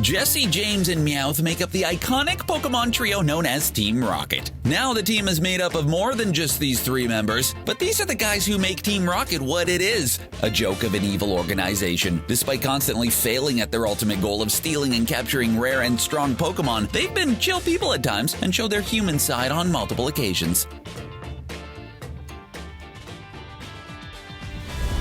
Jessie, James, and Meowth make up the iconic Pokemon trio known as Team Rocket. Now the team is made up of more than just these three members, but these are the guys who make Team Rocket what it is, a joke of an evil organization. Despite constantly failing at their ultimate goal of stealing and capturing rare and strong Pokemon, they've been chill people at times and show their human side on multiple occasions.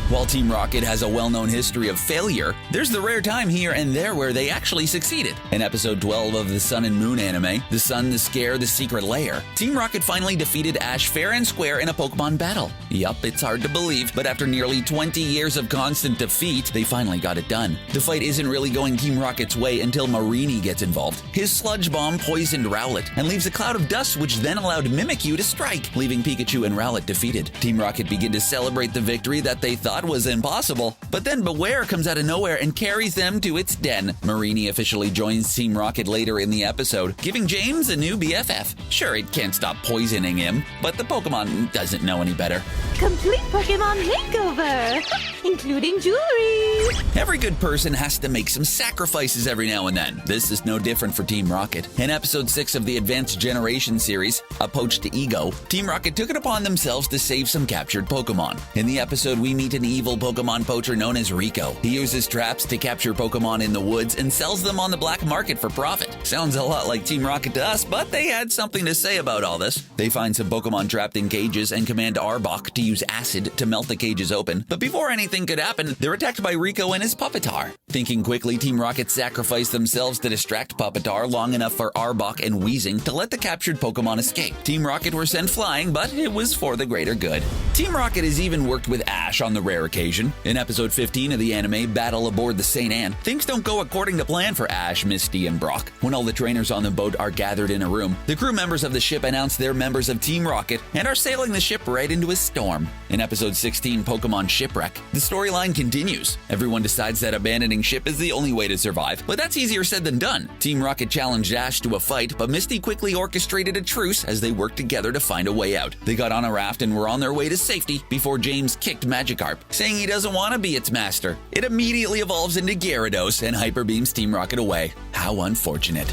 While Team Rocket has a well-known history of failure, there's the rare time here and there where they actually succeeded. In episode 12 of the Sun and Moon anime, The Sun, the Scare, the Secret Lair, Team Rocket finally defeated Ashe fair and square in a Pokemon battle. Yup, it's hard to believe, but after nearly 20 years of constant defeat, they finally got it done. The fight isn't really going Team Rocket's way until Marini gets involved. His Sludge Bomb poisoned Rowlet and leaves a cloud of dust which then allowed Mimikyu to strike, leaving Pikachu and Rowlet defeated. Team Rocket begin to celebrate the victory that they thought was impossible, but then Beware comes out of nowhere and carries them to its den. Marini officially joins Team Rocket later in the episode, giving James a new BFF. Sure, it can't stop poisoning him, but the Pokemon doesn't know any better. Complete Pokemon makeover, including jewelry. Every good person has to make some sacrifices every now and then. This is no different for Team Rocket. In episode 6 of the Advanced Generation series, A Poach to Ego, Team Rocket took it upon themselves to save some captured Pokemon. In the episode, we meet an evil Pokemon poacher known as Rico. He uses traps to capture Pokemon in the woods and sells them on the black market for profit. Sounds a lot like Team Rocket to us, but they had something to say about all this. They find some Pokemon trapped in cages and command Arbok to use acid to melt the cages open. But before anything could happen, they're attacked by Rico and his Puppetar. Thinking quickly, Team Rocket sacrificed themselves to distract Puppetar long enough for Arbok and Weezing to let the captured Pokemon escape. Team Rocket were sent flying, but it was for the greater good. Team Rocket has even worked with Ashe on the rare occasion. In episode 15 of the anime Battle Aboard the St. Anne, things don't go according to plan for Ashe, Misty, and Brock. When all the trainers on the boat are gathered in a room, the crew members of the ship announce they're members of Team Rocket and are sailing the ship right into a storm. In episode 16, Pokemon Shipwreck, the storyline continues. Everyone decides that abandoning ship is the only way to survive, but that's easier said than done. Team Rocket challenged Ashe to a fight, but Misty quickly orchestrated a truce as they worked together to find a way out. They got on a raft and were on their way to safety before James kicked Magikarp, saying he doesn't want to be its master. It immediately evolves into Gyarados and hyper beams Team Rocket away. How unfortunate.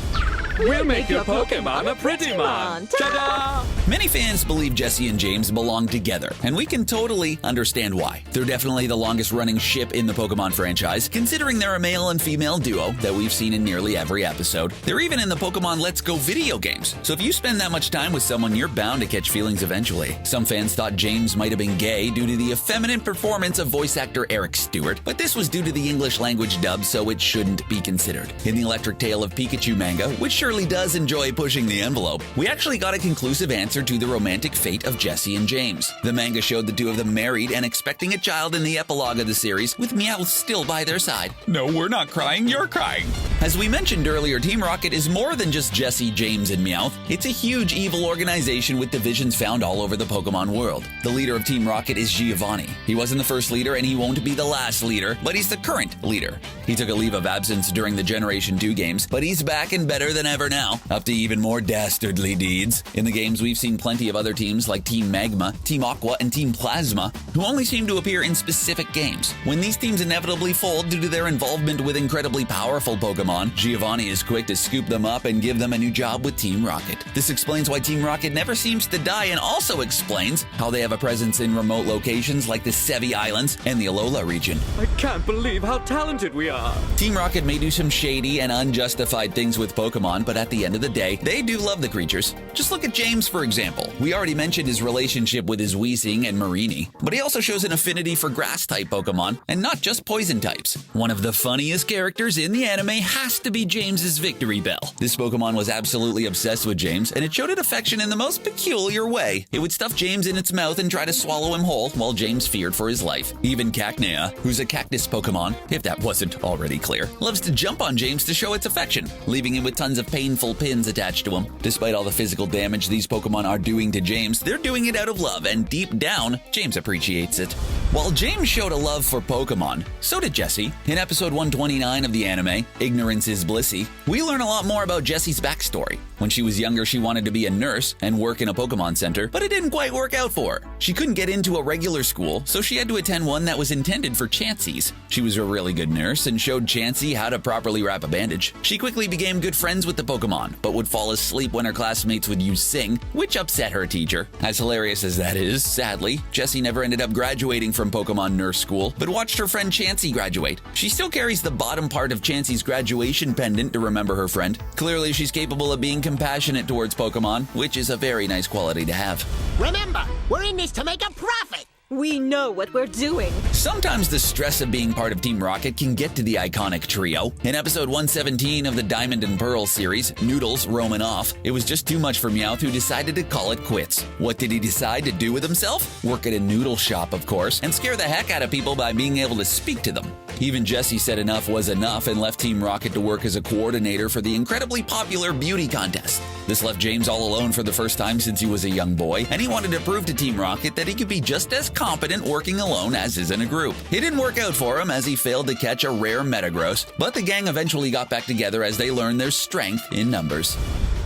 We'll make your Pokemon a pretty mon! Ta-da! Many fans believe Jessie and James belong together, and we can totally understand why. They're definitely the longest running ship in the Pokemon franchise, considering they're a male and female duo that we've seen in nearly every episode. They're even in the Pokemon Let's Go video games, so if you spend that much time with someone, you're bound to catch feelings eventually. Some fans thought James might have been gay due to the effeminate performance of voice actor Eric Stewart, but this was due to the English language dub, so it shouldn't be considered. In the Electric Tale of Pikachu manga, which surely does enjoy pushing the envelope, we actually got a conclusive answer to the romantic fate of Jessie and James. The manga showed the two of them married and expecting a child in the epilogue of the series, with Meowth still by their side. No, we're not crying, you're crying. As we mentioned earlier, Team Rocket is more than just Jessie, James, and Meowth. It's a huge evil organization with divisions found all over the Pokemon world. The leader of Team Rocket is Giovanni. He wasn't the first leader and he won't be the last leader, but he's the current leader. He took a leave of absence during the Generation 2 games, but he's back and better than ever now, up to even more dastardly deeds. In the games, we've seen plenty of other teams like Team Magma, Team Aqua, and Team Plasma, who only seem to appear in specific games. When these teams inevitably fold due to their involvement with incredibly powerful Pokemon, Giovanni is quick to scoop them up and give them a new job with Team Rocket. This explains why Team Rocket never seems to die, and also explains how they have a presence in remote locations like the Sevi Islands and the Alola region. I can't believe how talented we are! Team Rocket may do some shady and unjustified things with Pokemon, but at the end of the day, they do love the creatures. Just look at James, for example. We already mentioned his relationship with his Weezing and Marini, but he also shows an affinity for grass-type Pokemon, and not just poison types. One of the funniest characters in the anime has to be James's Victory Bell. This Pokemon was absolutely obsessed with James, and it showed it affection in the most peculiar way. It would stuff James in its mouth and try to swallow him whole, while James feared for his life. Even Cacnea, who's a cactus Pokemon, if that wasn't already clear, loves to jump on James to show its affection, leaving him with tons of painful pins attached to him. Despite all the physical damage these Pokemon are doing to James, they're doing it out of love, and deep down, James appreciates it. While James showed a love for Pokemon, so did Jessie. In episode 129 of the anime, Ignorance is Blissey, we learn a lot more about Jessie's backstory. When she was younger, she wanted to be a nurse and work in a Pokemon center, but it didn't quite work out for her. She couldn't get into a regular school, so she had to attend one that was intended for Chanseys. She was a really good nurse and showed Chansey how to properly wrap a bandage. She quickly became good friends with the Pokemon, but would fall asleep when her classmates would use Sing, which upset her teacher. As hilarious as that is, sadly, Jessie never ended up graduating from Pokemon nurse school, but watched her friend Chansey graduate. She still carries the bottom part of Chansey's graduation pendant to remember her friend. Clearly, she's capable of being compassionate towards Pokemon, which is a very nice quality to have. Remember, we're in this to make a profit. We know what we're doing. Sometimes the stress of being part of Team Rocket can get to the iconic trio. In episode 117 of the Diamond and Pearl series, Noodles roaming off, it was just too much for Meowth, who decided to call it quits. What did he decide to do with himself? Work at a noodle shop, of course, and scare the heck out of people by being able to speak to them. Even Jessie said enough was enough and left Team Rocket to work as a coordinator for the incredibly popular beauty contest. This left James all alone for the first time since he was a young boy, and he wanted to prove to Team Rocket that he could be just as competent working alone as is in a group. It didn't work out for him as he failed to catch a rare Metagross, but the gang eventually got back together as they learned their strength in numbers.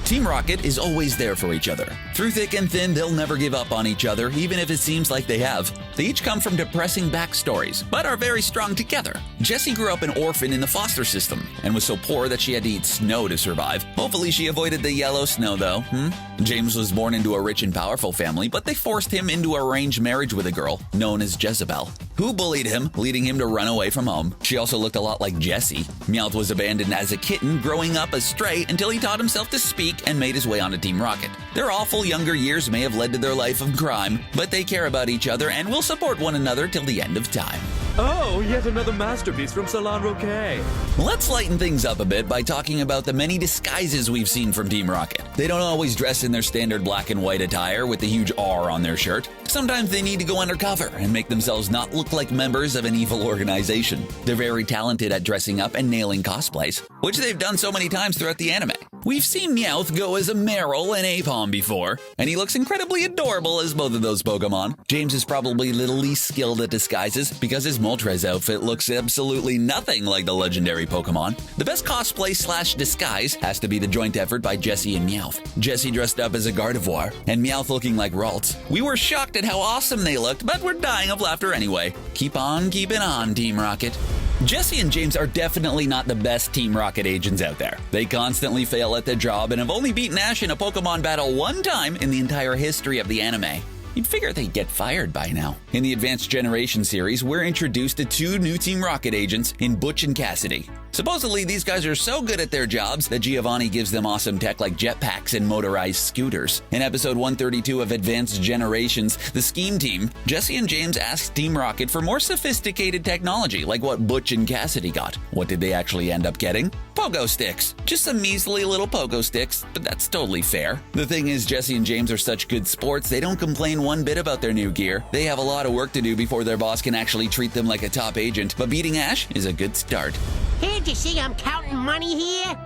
Team Rocket is always there for each other. Through thick and thin, they'll never give up on each other, even if it seems like they have. They each come from depressing backstories, but are very strong together. Jessie grew up an orphan in the foster system, and was so poor that she had to eat snow to survive. Hopefully she avoided the yellow snow though, James was born into a rich and powerful family, but they forced him into arranged marriage with a girl, known as Jezebel, who bullied him, leading him to run away from home. She also looked a lot like Jessie. Meowth was abandoned as a kitten, growing up a stray until he taught himself to speak and made his way onto Team Rocket. Their awful younger years may have led to their life of crime, but they care about each other and will support one another till the end of time. Oh, yet another masterpiece from Salon Roquet. Let's lighten things up a bit by talking about the many disguises we've seen from Team Rocket. They don't always dress in their standard black and white attire with the huge R on their shirt. Sometimes they need to go undercover and make themselves not look like members of an evil organization. They're very talented at dressing up and nailing cosplays, which they've done so many times throughout the anime. We've seen Meowth go as a Meryl and Apom before, and he looks incredibly adorable as both of those Pokemon. James is probably the least skilled at disguises because his Moltres outfit looks absolutely nothing like the legendary Pokemon. The best cosplay/disguise has to be the joint effort by Jessie and Meowth. Jessie dressed up as a Gardevoir, and Meowth looking like Ralts. We were shocked at how awesome they looked, but we're dying of laughter anyway. Keep on keeping on, Team Rocket. Jessie and James are definitely not the best Team Rocket agents out there. They constantly fail at their job and have only beaten Ashe in a Pokemon battle one time in the entire history of the anime. You'd figure they'd get fired by now. In the Advanced Generation series, we're introduced to two new Team Rocket agents in Butch and Cassidy. Supposedly, these guys are so good at their jobs that Giovanni gives them awesome tech like jetpacks and motorized scooters. In episode 132 of Advanced Generations, the Scheme Team, Jessie and James asked Team Rocket for more sophisticated technology like what Butch and Cassidy got. What did they actually end up getting? Pogo sticks. Just some measly little pogo sticks, but that's totally fair. The thing is, Jessie and James are such good sports, they don't complain one bit about their new gear. They have a lot of work to do before their boss can actually treat them like a top agent, but beating Ashe is a good start. Can't you see I'm counting money here?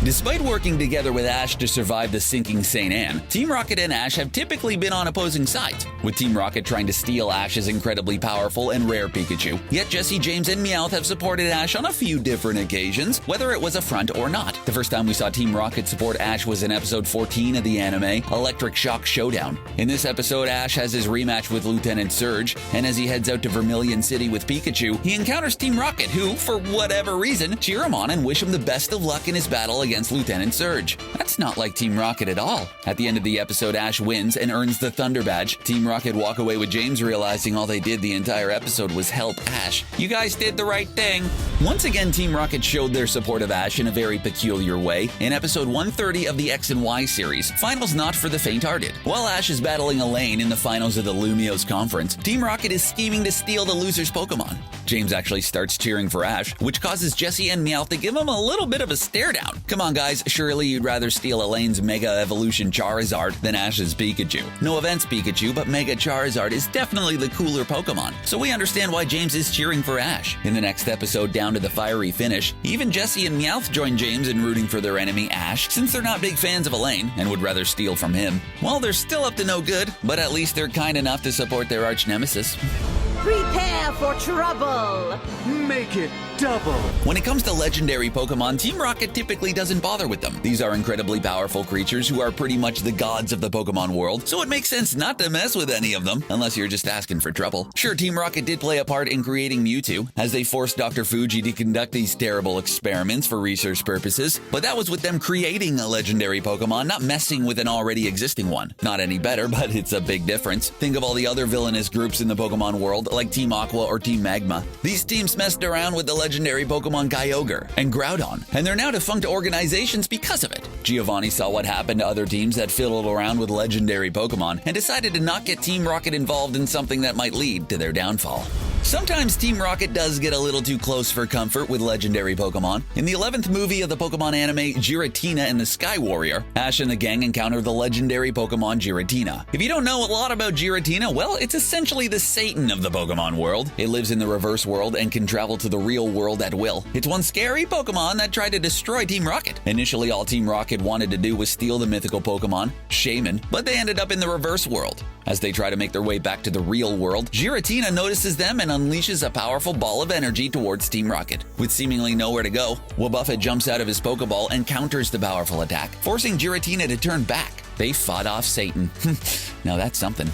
Despite working together with Ashe to survive the sinking St. Anne, Team Rocket and Ashe have typically been on opposing sides, with Team Rocket trying to steal Ashe's incredibly powerful and rare Pikachu. Yet Jessie, James, and Meowth have supported Ashe on a few different occasions, whether it was a front or not. The first time we saw Team Rocket support Ashe was in episode 14 of the anime, Electric Shock Showdown. In this episode, Ashe has his rematch with Lieutenant Surge, and as he heads out to Vermilion City with Pikachu, he encounters Team Rocket, who, for whatever reason, cheer him on and wish him the best of luck in his battle against Lieutenant Surge. That's not like Team Rocket at all. At the end of the episode, Ashe wins and earns the Thunder Badge. Team Rocket walk away with James realizing all they did the entire episode was help Ashe. You guys did the right thing. Once again, Team Rocket showed their support of Ashe in a very peculiar way in episode 130 of the X and Y series, Finals Not for the Faint-Hearted. While Ashe is battling Elaine in the finals of the Lumiose Conference, Team Rocket is scheming to steal the loser's Pokemon. James actually starts cheering for Ashe, which causes Jessie and Meowth to give him a little bit of a a stare down. Come on guys, surely you'd rather steal Elaine's Mega Evolution Charizard than Ashe's Pikachu. No offense Pikachu, but Mega Charizard is definitely the cooler Pokemon, so we understand why James is cheering for Ashe. In the next episode, Down to the Fiery Finish, even Jessie and Meowth join James in rooting for their enemy Ashe, since they're not big fans of Elaine and would rather steal from him. Well, they're still up to no good, but at least they're kind enough to support their arch nemesis. Prepare for trouble! Make it double. When it comes to legendary Pokemon, Team Rocket typically doesn't bother with them. These are incredibly powerful creatures who are pretty much the gods of the Pokemon world, so it makes sense not to mess with any of them, unless you're just asking for trouble. Sure, Team Rocket did play a part in creating Mewtwo, as they forced Dr. Fuji to conduct these terrible experiments for research purposes, but that was with them creating a legendary Pokemon, not messing with an already existing one. Not any better, but it's a big difference. Think of all the other villainous groups in the Pokemon world, like Team Aqua or Team Magma. These teams messed around with the legendary Pokemon Kyogre and Groudon, and they're now defunct organizations because of it. Giovanni saw what happened to other teams that fiddled around with legendary Pokemon and decided to not get Team Rocket involved in something that might lead to their downfall. Sometimes Team Rocket does get a little too close for comfort with legendary Pokemon. In the 11th movie of the Pokemon anime Giratina and the Sky Warrior, Ashe and the gang encounter the legendary Pokemon Giratina. If you don't know a lot about Giratina, well, it's essentially the Satan of the Pokemon world. It lives in the reverse world and can travel to the real world at will. It's one scary Pokemon that tried to destroy Team Rocket. Initially, all Team Rocket wanted to do was steal the mythical Pokemon, Shaman, but they ended up in the reverse world. As they try to make their way back to the real world, Giratina notices them and unleashes a powerful ball of energy towards Team Rocket. With seemingly nowhere to go, Wabuffa jumps out of his Pokeball and counters the powerful attack, forcing Giratina to turn back. They fought off Satan. Now that's something.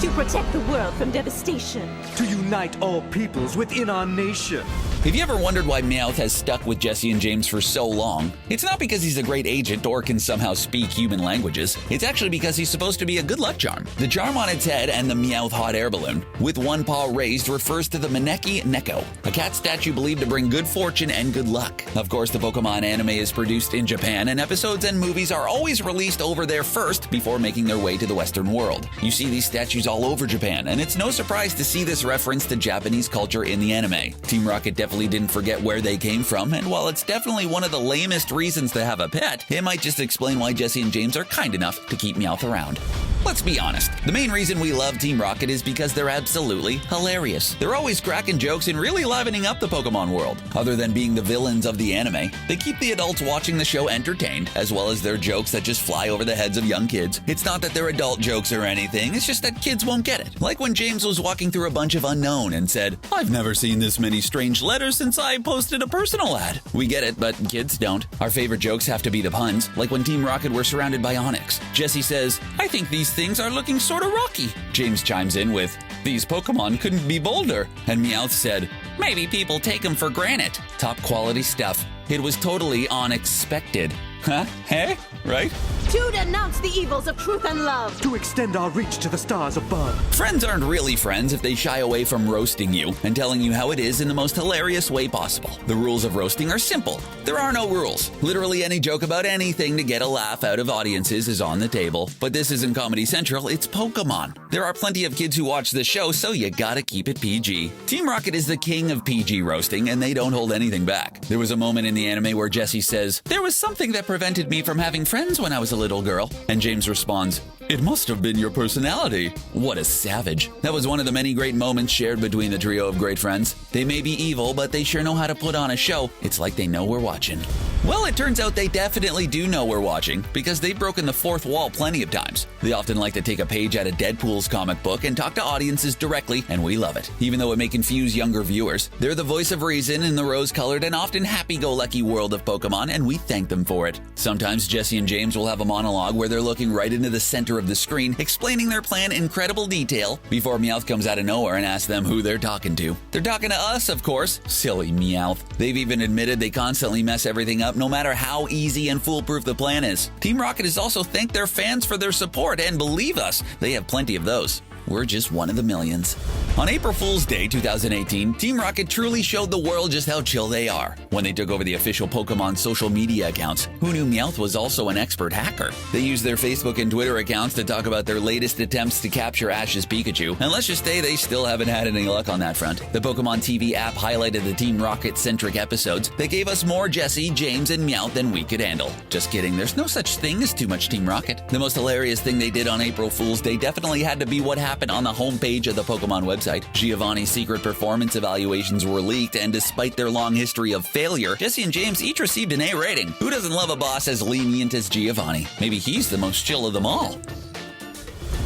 To protect the world from devastation. To unite all peoples within our nation. Have you ever wondered why Meowth has stuck with Jessie and James for so long? It's not because he's a great agent or can somehow speak human languages. It's actually because he's supposed to be a good luck charm. The charm on its head and the Meowth hot air balloon, with one paw raised, refers to the Maneki Neko, a cat statue believed to bring good fortune and good luck. Of course, the Pokemon anime is produced in Japan, and episodes and movies are always released over there first before making their way to the Western world. You see these statues all over Japan, and it's no surprise to see this reference to Japanese culture in the anime. Team Rocket definitely didn't forget where they came from, and while it's definitely one of the lamest reasons to have a pet, it might just explain why Jessie and James are kind enough to keep Meowth around. Let's be honest, the main reason we love Team Rocket is because they're absolutely hilarious. They're always cracking jokes and really livening up the Pokemon world. Other than being the villains of the anime, they keep the adults watching the show entertained, as well as their jokes that just fly over the heads of young kids. It's not that they're adult jokes or anything, it's just that kids won't get it. Like when James was walking through a bunch of unknown and said, "I've never seen this many strange letters since I posted a personal ad." We get it, but kids don't. Our favorite jokes have to be the puns, like when Team Rocket were surrounded by Onyx. Jessie says, "I think these things are looking sorta rocky." James chimes in with, "These Pokemon couldn't be bolder." And Meowth said, "Maybe people take them for granite." Top quality stuff. It was totally unexpected. Huh? Hey? Right? To denounce the evils of truth and love. To extend our reach to the stars above. Friends aren't really friends if they shy away from roasting you and telling you how it is in the most hilarious way possible. The rules of roasting are simple. There are no rules. Literally any joke about anything to get a laugh out of audiences is on the table. But this isn't Comedy Central, it's Pokemon. There are plenty of kids who watch this show, so you gotta keep it PG. Team Rocket is the king of PG roasting, and they don't hold anything back. There was a moment in the anime where Jessie says, "There was something that prevented me from having friends when I was a little girl." And James responds, "It must have been your personality." What a savage. That was one of the many great moments shared between the trio of great friends. They may be evil, but they sure know how to put on a show. It's like they know we're watching. Well, it turns out they definitely do know we're watching, because they've broken the fourth wall plenty of times. They often like to take a page out of Deadpool's comic book and talk to audiences directly, and we love it. Even though it may confuse younger viewers, they're the voice of reason in the rose-colored and often happy-go-lucky world of Pokemon, and we thank them for it. Sometimes Jessie and James will have a monologue where they're looking right into the center of the screen, explaining their plan in incredible detail before Meowth comes out of nowhere and asks them who they're talking to. They're talking to us, of course. Silly Meowth. They've even admitted they constantly mess everything up, no matter how easy and foolproof the plan is. Team Rocket has also thanked their fans for their support, and believe us, they have plenty of those. we're just one of the millions. On April Fool's Day 2018, Team Rocket truly showed the world just how chill they are when they took over the official Pokemon social media accounts. Who knew Meowth was also an expert hacker? They used their Facebook and Twitter accounts to talk about their latest attempts to capture Ashe's Pikachu, and let's just say they still haven't had any luck on that front. The Pokemon TV app highlighted the Team Rocket-centric episodes that gave us more Jessie, James, and Meowth than we could handle. Just kidding, there's no such thing as too much Team Rocket. The most hilarious thing they did on April Fool's Day definitely had to be what happened on the homepage of the Pokemon website. Giovanni's secret performance evaluations were leaked, and despite their long history of failure, Jessie and James each received an A rating. Who doesn't love a boss as lenient as Giovanni? Maybe he's the most chill of them all.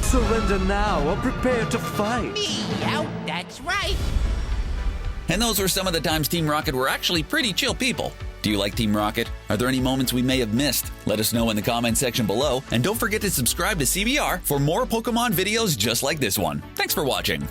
Surrender now or prepare to fight. Meowth, that's right. And those were some of the times Team Rocket were actually pretty chill people. Do you like Team Rocket? Are there any moments we may have missed? Let us know in the comment section below, and don't forget to subscribe to CBR for more Pokemon videos just like this one. Thanks for watching.